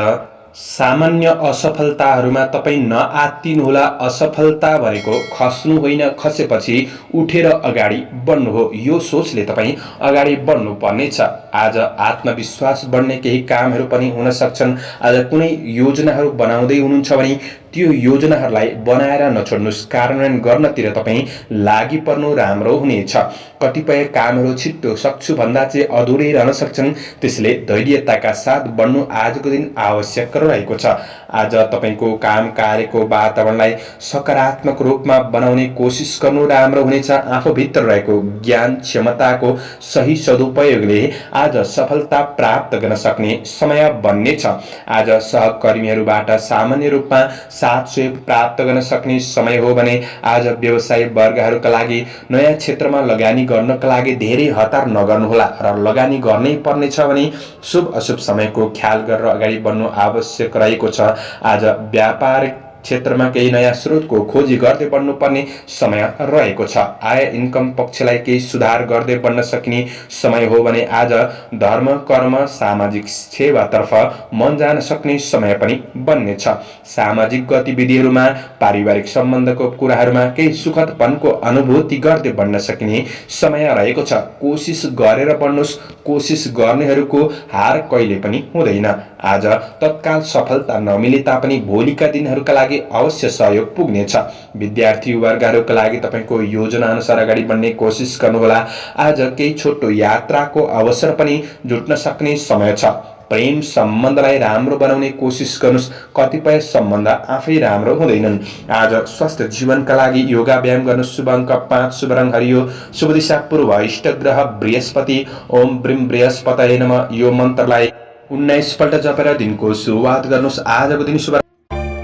B: सामान्य असफलताहरूमा तपाई नआत्तिनुहोला। असफलता भनेको खस्नु होइन, खसेपछि उठेर अगाडि बढ्नु हो। यो सोचले तपाई अगाडि बढ्नु पर्नेछ। आज आत्मविश्वास बढ्ने केही कामहरू पनि हुन सक्छन्। आज कुनै योजनाहरू बनाउँदै हुनुहुन्छ भने त्यो योजनाहरूलाई बनाएर नछोड्नुस्, कार्यान्वयन गर्नतिर तपाई लागि पर्नु राम्रो हुनेछ। कतिपय कामहरू छिट्टो सक्छु भन्दा चाहिँ अधुरै रहन सक्छन्, त्यसले धैर्यताका साथ बढ्नु आजको दिन आवश्यक रहेको छ। आज तपाईको काम कार्यको वातावरणलाई सकारात्मक रूपमा बनाउने कोसिस गर्नु राम्रो हुनेछ। आफूभित्र रहेको ज्ञान क्षमताको सही सदुपयोगले आज सफलता प्राप्त गर्न सक्ने समय बन्नेछ। आज सहकर्मीहरूबाट सामान्य रूपमा साथ सहयोग प्राप्त गर्न सक्ने समय हो भने आज व्यवसाय वर्गहरूका लागि नयाँ क्षेत्रमा लगानी गर्नका लागि धेरै हतार नगर्नुहोला र लगानी गर्नै पर्नेछ भने शुभ अशुभ समयको ख्याल गरेर अगाडि बढ्नु आवश्यक रहेको छ। आज व्यापारिक क्षेत्रमा केही नयाँ स्रोतको खोजी गर्दै बढ्नुपर्ने समय रहेको छ। आय इन्कम पक्षलाई केही सुधार गर्दै बढ्न सकिने समय हो भने आज धर्म कर्म सामाजिक सेवातर्फ मन जान सक्ने समय पनि बन्नेछ। सामाजिक गतिविधिहरूमा पारिवारिक सम्बन्धको कुराहरूमा केही सुखदपनको अनुभूति गर्दै बढ्न सकिने समय रहेको छ। कोसिस गरेर बढ्नुस्। कोसिस गर्नेहरूको हार कहिले पनि हुँदैन। आज तत्काल सफलता नमिले तापनि भोलिका दिनहरूका लागि अवश्य सहयोग पुग्नेछ। विद्यार्थी वर्गहरूका लागि तपाईको योजना अनुसार अगाडि बढ्ने कोसिस गर्नुहोला। आज केही छोटो यात्राको अवसर पनि जुट्न सक्ने समय छ। प्रेम सम्बन्धलाई राम्रो बनाउने कोसिस गर्नुस्। कतिपय सम्बन्ध आफै राम्रो हुँदैनन्। आज स्वस्थ जीवनका लागि योगा व्यायाम गर्नु। शुभ अङ्क 5, शुभ रङ हरियो, शुभ दिशा पूर्व, इष्ट ग्रह बृहस्पति। ओम ब्रीम बृहस्पतये नमः यो मन्त्रलाई 19 पल्ट जपेर दिनको सुरुवात गर्नुस्। आजको दिन शुभ।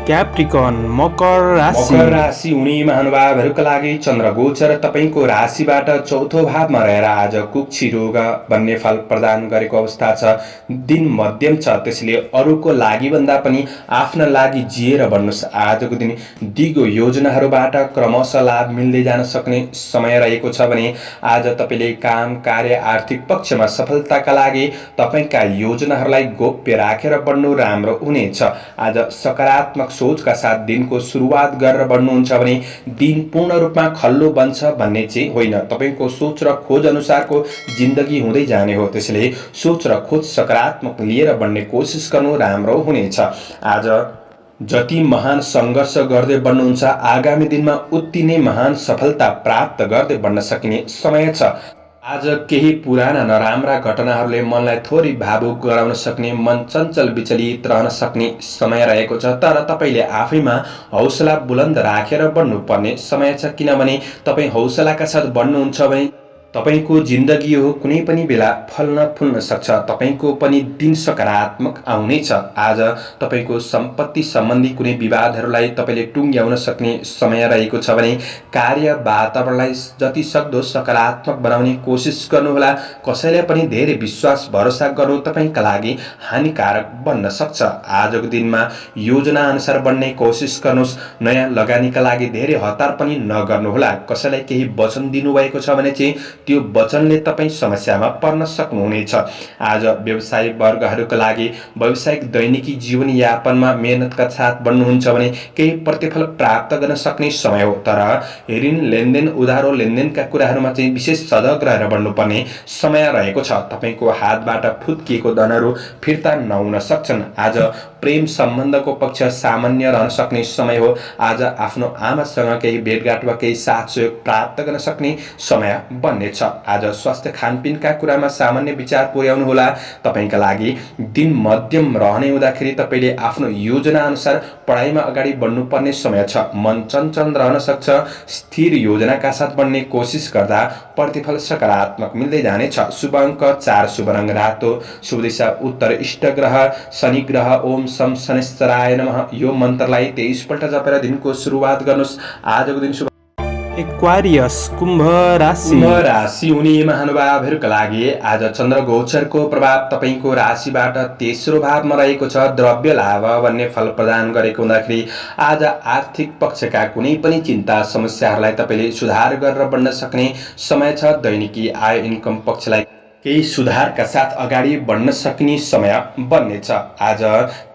A: क्याप्रिकन मकर
B: राशि हुने महानुभावहरूका लागि चन्द्र गोचर तपाईको राशिबाट चौथो भावमा रहेर आज कुक्षी रोग भन्ने फल प्रदान गरेको अवस्था छ। दिन मध्यम छ, त्यसले अरूको लागि भन्दा पनि आफ्ना लागि जिएर बढ्नुस्। आजको दिन दिगो योजनाहरूबाट क्रमशः लाभ मिल्दै जान सक्ने समय रहेको छ भने आज तपाईले काम कार्य आर्थिक पक्षमा सफलताका लागि तपाईका योजनाहरूलाई गोप्य राखेर बढ्नु राम्रो हुनेछ। आज सकारात्मक सोचका साथ दिनको सुरुवात गरेर बढ्नुहुन्छ भने दिन पूर्ण रूपमा खल्लो बन्छ भन्ने चाहिँ होइन। तपाईको सोच र खोज अनुसारको जिन्दगी हुँदै जाने हो। त्यसैले सोच र खोज सकारात्मक लिएर बढ्ने कोसिस गर्नु राम्रो हुनेछ। आज जति महान सङ्घर्ष गर्दै बढ्नुहुन्छ आगामी दिनमा उति नै महान सफलता प्राप्त गर्दै बढ्न सकिने समय छ। आज केही पुराना नराम्रा घटनाहरूले मनलाई थोरै भावुक गराउन सक्ने, मन चञ्चल विचलित रहन सक्ने समय रहेको छ। तर तपाईले आफैमा हौसला बुलन्द राखेर बढ्नुपर्ने समय छ। किनभने तपाई हौसलाका साथ बढ्नुहुन्छ भने तपाईको जिन्दगी हो कुनै पनि बेला फल्न फुल्न सक्छ। तपाईको पनि दिन सकारात्मक आउनेछ। आज तपाईको सम्पत्ति सम्बन्धी कुनै विवादहरूलाई तपाईले टुङ्ग्याउन सक्ने समय रहेको छ भने कार्य वातावरणलाई जति सक्दो सकारात्मक बनाउने कोसिस गर्नुहोला। कसैलाई पनि धेरै विश्वास भरोसा गर्नु तपाईका लागि हानिकारक बन्न सक्छ। आजको दिनमा योजना अनुसार बढ्ने कोसिस गर्नुस्। नयाँ लगानीका लागि धेरै हतार पनि नगर्नुहोला। कसैलाई केही वचन दिनुभएको छ भने चाहिँ त्यो वचनले तपाईँ समस्यामा पर्न सक्नुहुनेछ। आज व्यवसायिक वर्गहरूका लागि व्यावसायिक दैनिकी जीवनयापनमा मेहनतका साथ बढ्नुहुन्छ भने केही प्रतिफल प्राप्त गर्न सक्ने समय हो। तर ऋण लेनदेन उधारो लेनदेनका कुराहरूमा चाहिँ विशेष सजग रहेर बढ्नुपर्ने समय रहेको छ। तपाईँको हातबाट फुत्किएको धनहरू फिर्ता नहुन सक्छन्। आज प्रेम सम्बन्धको पक्ष सामान्य रहन सक्ने समय हो। आज आफ्नो आमासँग केही भेटघाट वा केही साथ सहयोग प्राप्त गर्न सक्ने समय बन्नेछ। आज स्वास्थ्य खानपिनका कुरामा सामान्य विचार पुर्याउनु होला। तपाईँका लागि दिन मध्यम रहने हुँदाखेरि तपाईँले आफ्नो योजना अनुसार पढाइमा अगाडि बढ्नुपर्ने समय छ। मन चञ्चल रहन सक्छ। स्थिर योजनाका साथ बढ्ने कोसिस गर्दा प्रतिफल सकारात्मक मिल्दै जानेछ। शुभ अङ्क 4, शुभ रङ रातो, शुभ दिशा उत्तर, इष्ट ग्रह शनि ग्रह। ओम सम शनिश्चराय नमः। यो मन्त्रलाई 23 पल्ट जपेर दिनको सुरुवात गर्नुहोस्। आजको दिन शुभ।
A: एक्वारियस कुम्भ
B: राशि हुने महानुभावहरूका लागि आज चन्द्र गोचरको प्रभाव तपाईँको राशिबाट तेस्रो भावमा रहेको छ। द्रव्य लाभ भन्ने फल प्रदान गरेको हुँदाखेरि आज आर्थिक पक्षका कुनै पनि चिन्ता समस्याहरूलाई तपाईँले सुधार गरेर बढ्न सक्ने समय छ। दैनिकी आय इन्कम पक्षलाई केही सुधारका साथ अगाडि बढ्न सक्ने समय बन्नेछ। आज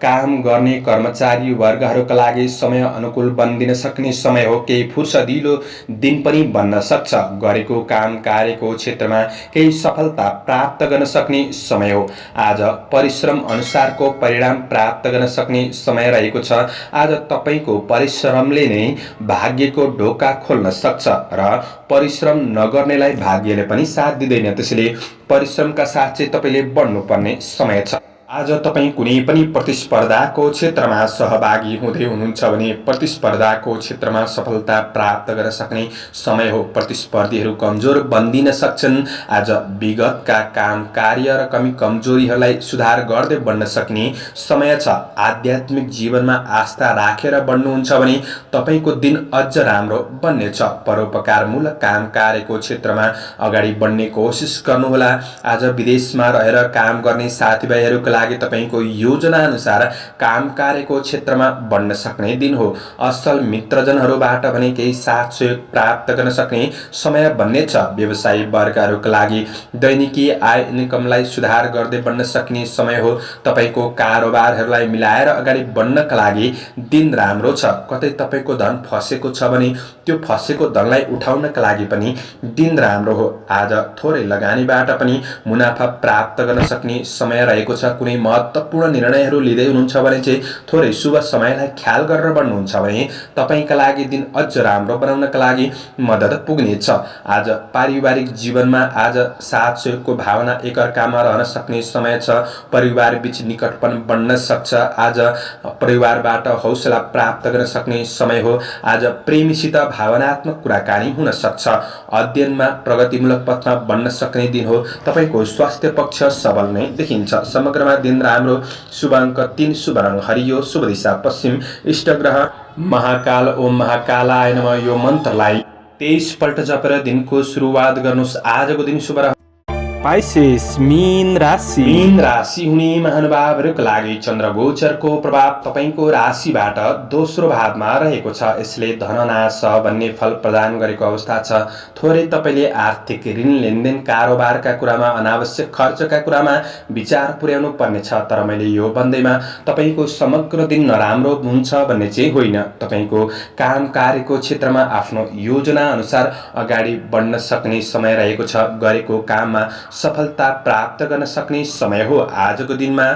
B: काम गर्ने कर्मचारी वर्गहरूका लागि समय अनुकूल बनिदिन सक्ने समय हो। केही फुर्सदिलो दिन पनि बन्न सक्छ। गरेको काम कार्यको क्षेत्रमा केही सफलता प्राप्त गर्न सक्ने समय हो। आज परिश्रम अनुसारको परिणाम प्राप्त गर्न सक्ने समय रहेको छ। आज तपाईँको परिश्रमले नै भाग्यको ढोका खोल्न सक्छ र परिश्रम नगर्नेलाई भाग्यले पनि साथ दिँदैन। त्यसैले परिश्रमका साथ चाहिँ तपाईँले बढ्नुपर्ने समय छ। आज तपाईँ कुनै पनि प्रतिस्पर्धाको क्षेत्रमा सहभागी हुँदै हुनुहुन्छ भने प्रतिस्पर्धाको क्षेत्रमा सफलता प्राप्त गर्न सक्ने समय हो। प्रतिस्पर्धीहरू कमजोर बन्दिन सक्छन्। आज विगतका काम कार्य र कमी कमजोरीहरूलाई सुधार गर्दै बढ्न सक्ने समय छ। आध्यात्मिक जीवनमा आस्था राखेर बढ्नुहुन्छ भने तपाईँको दिन अझ राम्रो बन्नेछ। परोपकारमूलक काम कार्यको क्षेत्रमा अगाडि बढ्ने कोसिस गर्नुहोला। आज विदेशमा रहेर काम गर्ने साथीभाइहरूका लागि तपाईको योजना अनुसार काम कार्यको क्षेत्रमा बढ्न सक्ने दिन हो। असल मित्रजनहरूबाट भने केही साथ सहयोग प्राप्त गर्न सक्ने समय बन्नेछ। व्यवसायी वर्गहरूका लागि दैनिकी आय इन्कमलाई सुधार गर्दै बढ्न सक्ने समय हो। तपाईको कारोबारहरूलाई मिलाएर अगाडि बढ्नका लागि दिन राम्रो छ। कतै तपाईको धन फसेको छ भने त्यो फसेको धनलाई उठाउनका लागि पनि दिन राम्रो हो। आज थोरै लगानीबाट पनि मुनाफा प्राप्त गर्न सक्ने समय रहेको छ। कुनै महत्त्वपूर्ण निर्णयहरू लिँदै हुनुहुन्छ भने चाहिँ थोरै शुभ समयलाई ख्याल गरेर बढ्नुहुन्छ भने तपाईँका लागि दिन अझ राम्रो बनाउनका लागि मद्दत पुग्नेछ। आज पारिवारिक जीवनमा आज साथ सहयोगको भावना एकअर्कामा रहन सक्ने समय छ। परिवार बीच निकटपन बढ्न सक्छ। आज परिवारबाट हौसला प्राप्त गर्न सक्ने समय हो। आज प्रेमीसित भावनात्मक कुराकानी हुन सक्छ। अध्ययनमा प्रगतिमूलक पथमा बढ्न सक्ने दिन हो। तपाईँको स्वास्थ्य पक्ष सबल नै देखिन्छ। समग्रमा दिन राम्रो। शुभ अङ्क 3, शुभ रङ हरियो, शुभ दिशा पश्चिम, इष्ट ग्रह महाकाल। ओम महाकालाय नमः। यो मन्त्रलाई 23 पल्ट जपेर दिनको सुरुवात गर्नुहोस्। आजको दिन शुभ रह।
A: पाइसेस मीन
B: राशि हुने महानुभावहरूका लागि चन्द्र गोचरको प्रभाव तपाईँको राशिबाट दोस्रो भावमा रहेको छ। यसले धननाश भन्ने फल प्रदान गरेको अवस्था छ। थोरै तपाईँले आर्थिक ऋण लेनदेन कारोबारका कुरामा अनावश्यक खर्चका कुरामा विचार पुर्याउनु पर्नेछ। तर मैले यो भन्दैमा तपाईँको समग्र दिन नराम्रो हुन्छ भन्ने चाहिँ होइन। तपाईँको काम कार्यको क्षेत्रमा आफ्नो योजना अनुसार अगाडि बढ्न सक्ने समय रहेको छ। गरेको काममा सफलता प्राप्त गर्न सक्ने समय हो। आजको दिनमा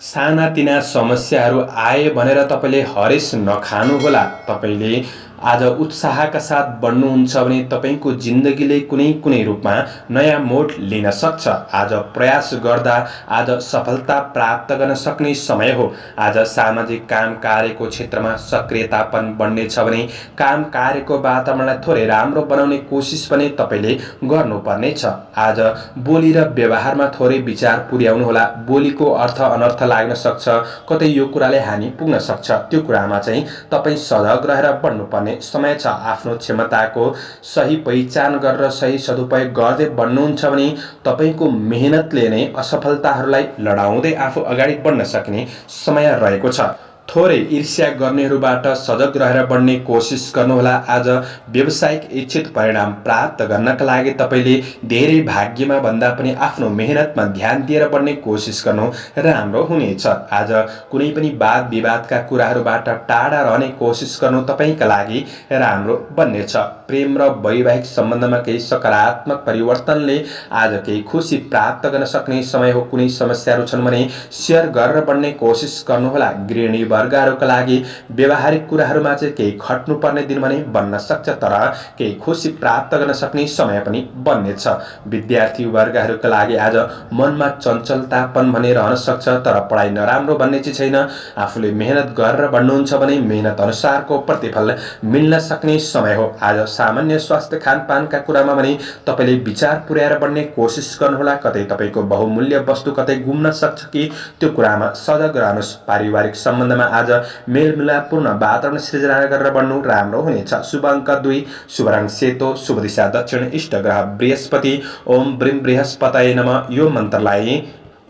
B: सानातिना समस्याहरू आए भनेर तपाईँले हरेस नखानु होला। तपाईँले आज उत्साहका साथ बढ्नुहुन्छ भने तपाईँको जिन्दगीले कुनै कुनै रूपमा नयाँ मोड लिन सक्छ। आज प्रयास गर्दा आज सफलता प्राप्त गर्न सक्ने समय हो। आज सामाजिक काम कार्यको क्षेत्रमा सक्रियतापन बढ्नेछ भने काम कार्यको वातावरणलाई थोरै राम्रो बनाउने कोसिस पनि तपाईँले गर्नुपर्नेछ। आज बोली र व्यवहारमा थोरै विचार पुर्याउनु होला। बोलीको अर्थ अनर्थ लाग्न सक्छ। कतै यो कुराले हानि पुग्न सक्छ। त्यो कुरामा चाहिँ तपाईँ सजग रहेर बढ्नुपर्ने समय छ। आफ्नो क्षमताको सही पहिचान गरेर सही सदुपयोग गर्दै बढ्नुहुन्छ भने तपाईँको मेहनतले नै असफलताहरूलाई लडाउँदै आफू अगाडि बढ्न सक्ने समय रहेको छ। थोरै ईर्ष्या गर्नेहरूबाट सजग रहेर बढ्ने कोसिस गर्नुहोला। आज व्यावसायिक इच्छित परिणाम प्राप्त गर्नका लागि तपाईँले धेरै भाग्यमा भन्दा पनि आफ्नो मेहनतमा ध्यान दिएर बढ्ने कोसिस गर्नु राम्रो हुनेछ। आज कुनै पनि वाद विवादका कुराहरूबाट टाढा रहने कोसिस गर्नु तपाईँका लागि राम्रो बन्नेछ। प्रेम र वैवाहिक सम्बन्धमा केही सकारात्मक परिवर्तनले आज केही खुसी प्राप्त गर्न सक्ने समय हो। कुनै समस्याहरू छन् भने सेयर गरेर बढ्ने कोसिस गर्नुहोला। गृहिणी वर्गहरूका लागि व्यवहारिक कुराहरूमा चाहिँ केही खट्नुपर्ने दिन भने बन्न सक्छ, तर केही खुसी प्राप्त गर्न सक्ने समय पनि बन्नेछ। विद्यार्थी वर्गहरूका लागि आज मनमा चञ्चलतापन भने रहन सक्छ, तर पढाइ नराम्रो भन्ने चाहिँ छैन। आफूले मेहनत गरेर बढ्नुहुन्छ भने मेहनत अनुसारको प्रतिफल मिल्न सक्ने समय हो। आज सामान्य स्वास्थ्य खानपानका कुरामा भने तपाईँले विचार पुर्याएर बढ्ने कोसिस गर्नुहोला। कतै तपाईँको बहुमूल्य वस्तु कतै गुम्न सक्छ कि त्यो कुरामा सजग रहनुहोस्। पारिवारिक सम्बन्धमा आज मेलमिलापपूर्ण वातावरण सृजना गरेर बढ्नु राम्रो हुनेछ। शुभ अङ्क 2, शुभ रङ सेतो, शुभ दिशा दक्षिण, इष्ट ग्रह बृहस्पति। ओम ब्रीम बृहस्पतये नमः। यो मन्त्रलाई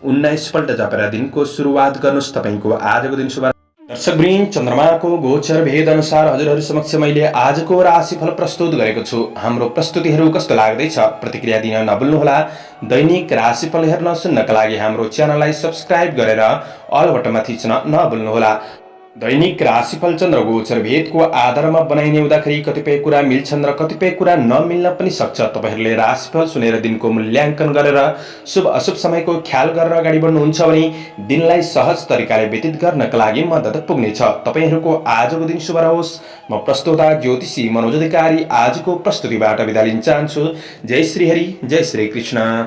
B: 19 पल्ट जपेर दिनको सुरुवात गर्नुहोस्। तपाईँको आजको दिन शुभ। दर्शकवृन्द, चन्द्रमाको गोचर भेद अनुसार हजुरहरू समक्ष मैले आजको राशिफल प्रस्तुत गरेको छु। हाम्रो प्रस्तुतिहरू कस्तो लाग्दैछ प्रतिक्रिया दिन नभुल्नुहोला। दैनिक राशिफल हेर्न सुन्नका लागि हाम्रो च्यानललाई सब्स्क्राइब गरेर अल बटनमा थिच्न नभुल्नुहोला। दैनिक राशिफल चन्द्र गोचर भेदको आधारमा बनाइने हुँदाखेरि कतिपय कुरा मिल्छन् र कतिपय कुरा नमिल्न पनि सक्छ। तपाईँहरूले राशिफल सुनेर दिनको मूल्याङ्कन गरेर शुभ अशुभ समयको ख्याल गरेर अगाडि बढ्नुहुन्छ भने दिनलाई सहज तरिकाले व्यतीत गर्नका लागि मद्दत पुग्नेछ। तपाईँहरूको आजको दिन शुभ रहोस्। म प्रस्तोता ज्योतिषी मनोज अधिकारी आजको प्रस्तुतिबाट बिदा लिन चाहन्छु। जय श्री हरि, जय श्री कृष्ण।